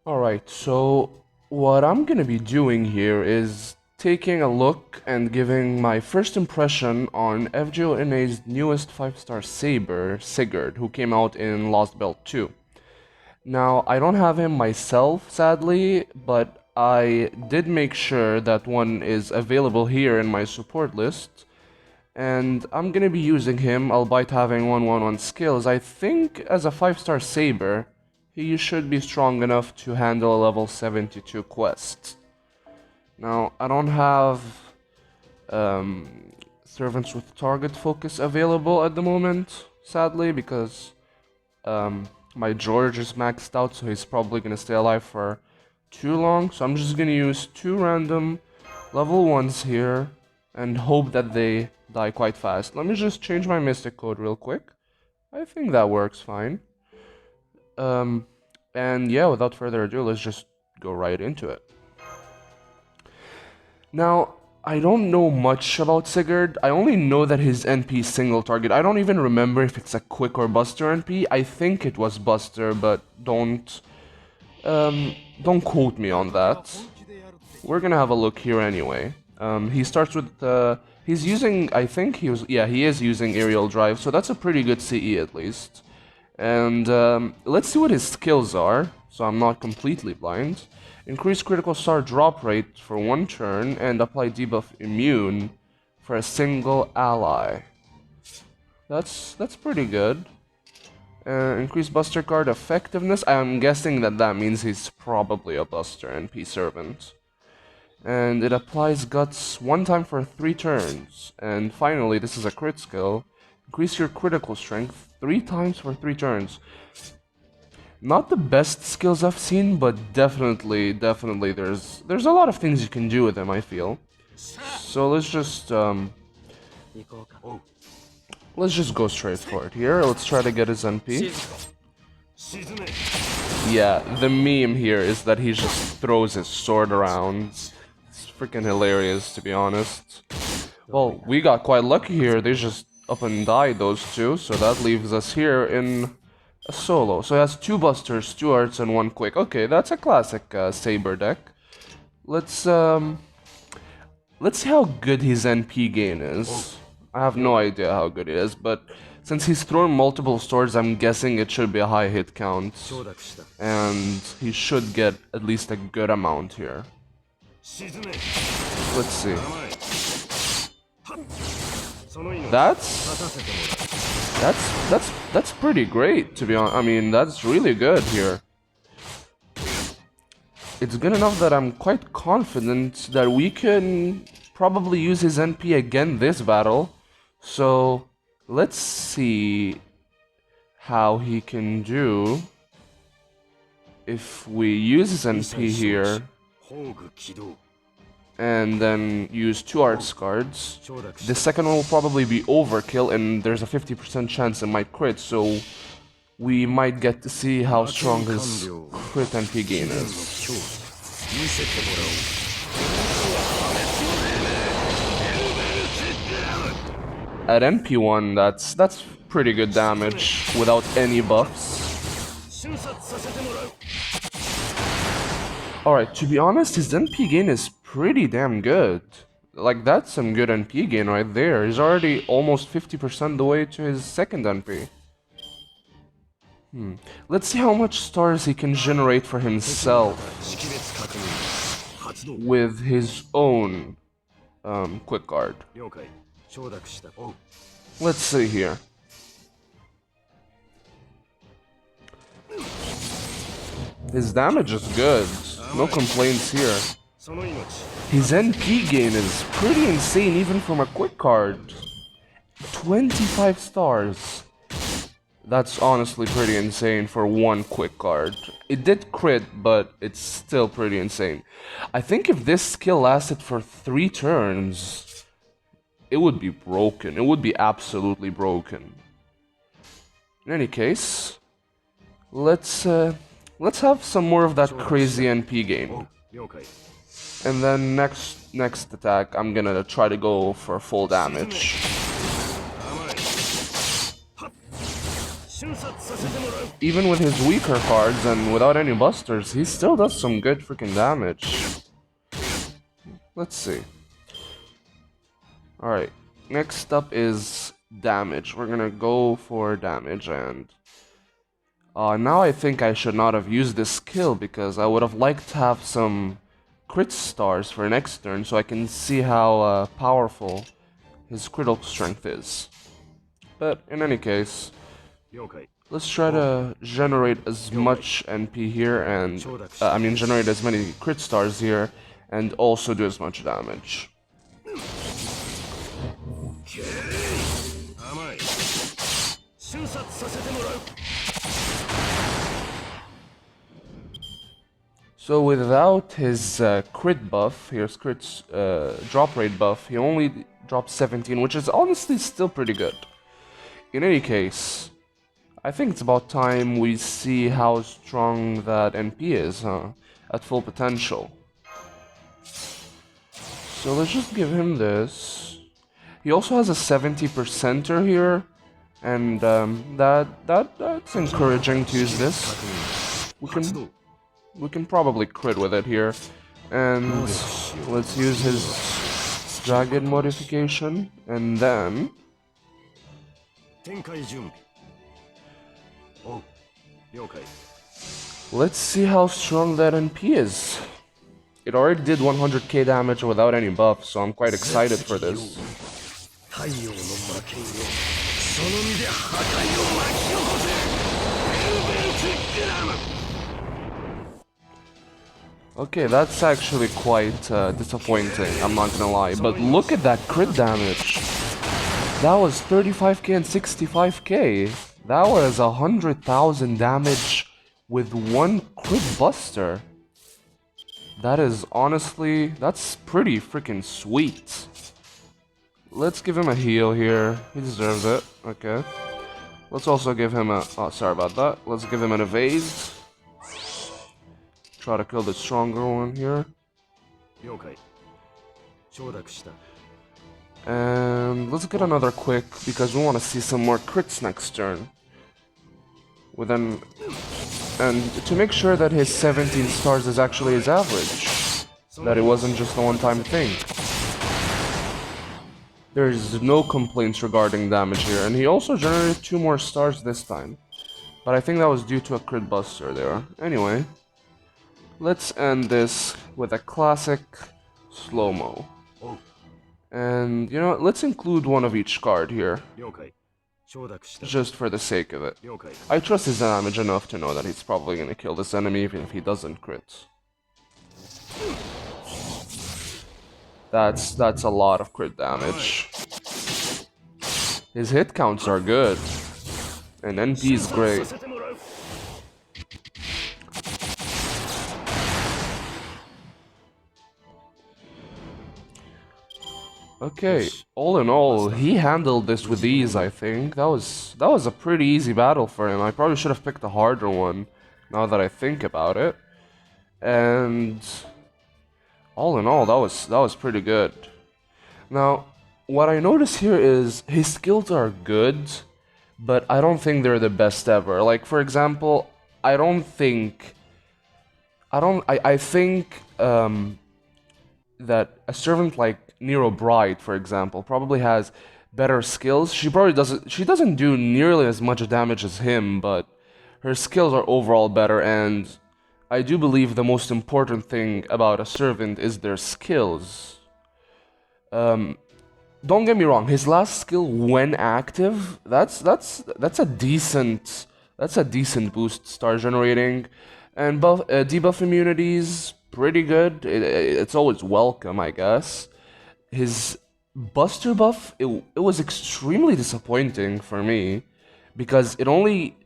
Alright, so what I'm gonna be doing here is taking a look and giving my first impression on FGO NA's newest 5-star Saber, Sigurd, who came out in Lostbelt 2. Now, I don't have him myself, sadly, but I did make sure that one is available here in my support list, and I'm gonna be using him, albeit having 111 skills. I think as a 5-star Saber, he should be strong enough to handle a level 72 quest. Now, I don't have servants with target focus available at the moment, sadly, because my George is maxed out, so he's probably gonna stay alive for too long. So I'm just gonna use 2 random level 1s here and hope that they die quite fast. Let me just change my mystic code real quick. I think that works fine. And yeah, without further ado, let's just go right into it. Now, I don't know much about Sigurd. I only know that his NP is single target. I don't even remember if it's a quick or buster NP. I think it was buster, but don't quote me on that. We're gonna have a look here anyway. He starts with he's using, I think he is using aerial drive, so that's a pretty good CE at least. And let's see what his skills are, so I'm not completely blind. Increase critical star drop rate for 1 turn and apply debuff immune for a single ally. That's pretty good. Increase buster card effectiveness. I'm guessing that means he's probably a buster NP servant. And it applies guts 1 time for 3 turns. And finally, this is a crit skill. Increase your critical strength 3 times for 3 turns. Not the best skills I've seen, but definitely there's a lot of things you can do with them, I feel. So let's just go straight for it here. Let's try to get his NP. Yeah, the meme here is that he just throws his sword around. It's freaking hilarious, to be honest. Well, we got quite lucky here. They just up and died, those two, so that leaves us here in a solo. So he has 2 busters, 2 arts, and 1 quick. Okay, that's a classic Saber deck. Let's see how good his NP gain is. I have no idea how good it is, but since he's thrown multiple swords, I'm guessing it should be a high hit count. And he should get at least a good amount here. Let's see. That's pretty great, to be honest. I mean, that's really good here. It's good enough that I'm quite confident that we can probably use his NP again this battle. So let's see how he can do if we use his NP here and then use 2 arts cards. The second one will probably be overkill, and there's a 50% chance it might crit, so we might get to see how strong his crit NP gain is. At NP1, that's pretty good damage without any buffs. Alright, to be honest, his NP gain is pretty damn good. Like, that's some good NP gain right there. He's already almost 50% the way to his second NP. Let's see how much stars he can generate for himself with his own quick guard. Let's see here. His damage is good. No complaints here. His NP gain is pretty insane even from a quick card. 25 stars. That's honestly pretty insane for 1 quick card. It did crit, but it's still pretty insane. I think if this skill lasted for 3 turns, it would be broken. It would be absolutely broken. In any case, let's have some more of that crazy NP gain. And then next attack, I'm gonna try to go for full damage. even with his weaker cards and without any busters, he still does some good freaking damage. Let's see. Alright, next up is damage. We're gonna go for damage, and now I think I should not have used this skill because I would have liked to have some crit stars for next turn so I can see how powerful his critical strength is. But in any case, let's try to generate as much NP here and, generate as many crit stars here and also do as much damage. So without his crit buff, here's crit drop rate buff, he only drops 17, which is honestly still pretty good. In any case, I think it's about time we see how strong that NP is, at full potential. So let's just give him this. He also has a 70%er here, and that's encouraging to use this. We can probably crit with it here, and let's use his dragon modification, and then let's see how strong that NP is. It already did 100k damage without any buff, so I'm quite excited for this. Okay, that's actually quite disappointing, I'm not gonna lie. But look at that crit damage. That was 35k and 65k. That was 100,000 damage with one crit buster. That is honestly, that's pretty freaking sweet. Let's give him a heal here. He deserves it. Okay. Let's also give him a... Oh, sorry about that. Let's give him an evade. Try to kill the stronger one here. And let's get another quick, because we want to see some more crits next turn. And to make sure that his 17 stars is actually his average. That it wasn't just a one-time thing. There's no complaints regarding damage here, and he also generated 2 more stars this time. But I think that was due to a crit buster there. Anyway, let's end this with a classic slow-mo. And, you know, let's include one of each card here. Just for the sake of it. I trust his damage enough to know that he's probably gonna kill this enemy even if he doesn't crit. That's a lot of crit damage. His hit counts are good. And NP is great. Okay, all in all, he handled this with ease, I think. That was a pretty easy battle for him. I probably should have picked a harder one, now that I think about it. And all in all, that was pretty good. Now, what I notice here is his skills are good, but I don't think they're the best ever. Like, for example, I think that a servant like Nero Bride, for example, probably has better skills. She doesn't do nearly as much damage as him, but her skills are overall better, and I do believe the most important thing about a servant is their skills. Don't get me wrong, his last skill when active, that's a decent boost star generating, and debuff immunities pretty good. It's always welcome, I guess. His buster buff, it was extremely disappointing for me because it only,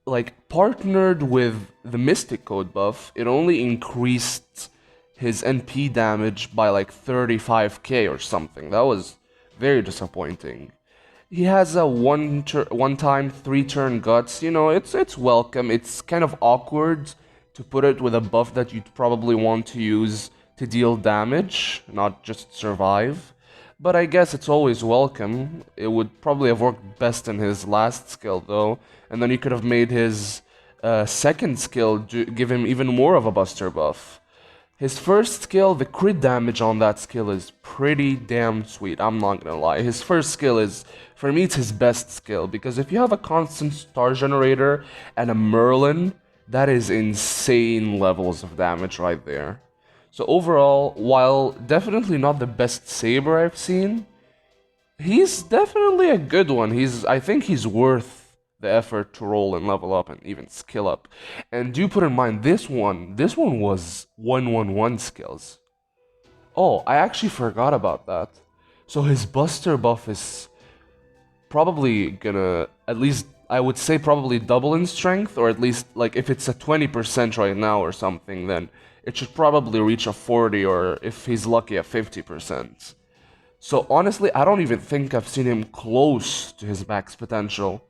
like, partnered with the Mystic Code buff, it only increased his NP damage by like 35k or something. That was very disappointing. He has a one-time 3-turn guts. You know, it's welcome. It's kind of awkward to put it with a buff that you'd probably want to use to deal damage, not just survive. but I guess it's always welcome. It would probably have worked best in his last skill, though, and then you could have made his second skill give him even more of a buster buff. His first skill, the crit damage on that skill is pretty damn sweet, I'm not gonna lie. His first skill is, for me, it's his best skill, because if you have a constant star generator and a Merlin, that is insane levels of damage right there. So overall, while definitely not the best Saber I've seen, he's definitely a good one. I think he's worth the effort to roll and level up and even skill up. And do put in mind this one was 1-1-1 skills. Oh, I actually forgot about that. So his Buster buff is probably gonna, at least I would say probably double in strength, or at least like if it's a 20% right now or something, then it should probably reach a 40, or if he's lucky, a 50%. So honestly, I don't even think I've seen him close to his max potential.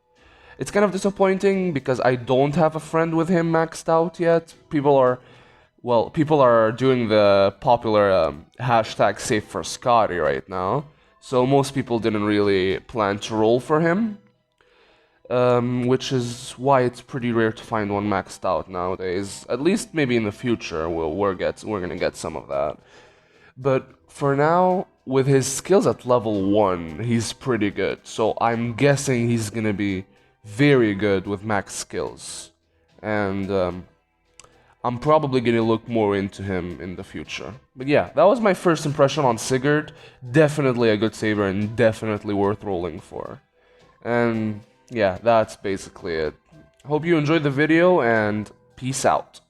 It's kind of disappointing because I don't have a friend with him maxed out yet. People are doing the popular hashtag save for Scotty right now. So most people didn't really plan to roll for him. Which is why it's pretty rare to find one maxed out nowadays. At least maybe in the future we're gonna get some of that. But for now, with his skills at level 1, he's pretty good. So I'm guessing he's gonna be very good with max skills. And I'm probably gonna look more into him in the future. But yeah, that was my first impression on Sigurd. Definitely a good saber and definitely worth rolling for. And yeah, that's basically it. Hope you enjoyed the video and peace out.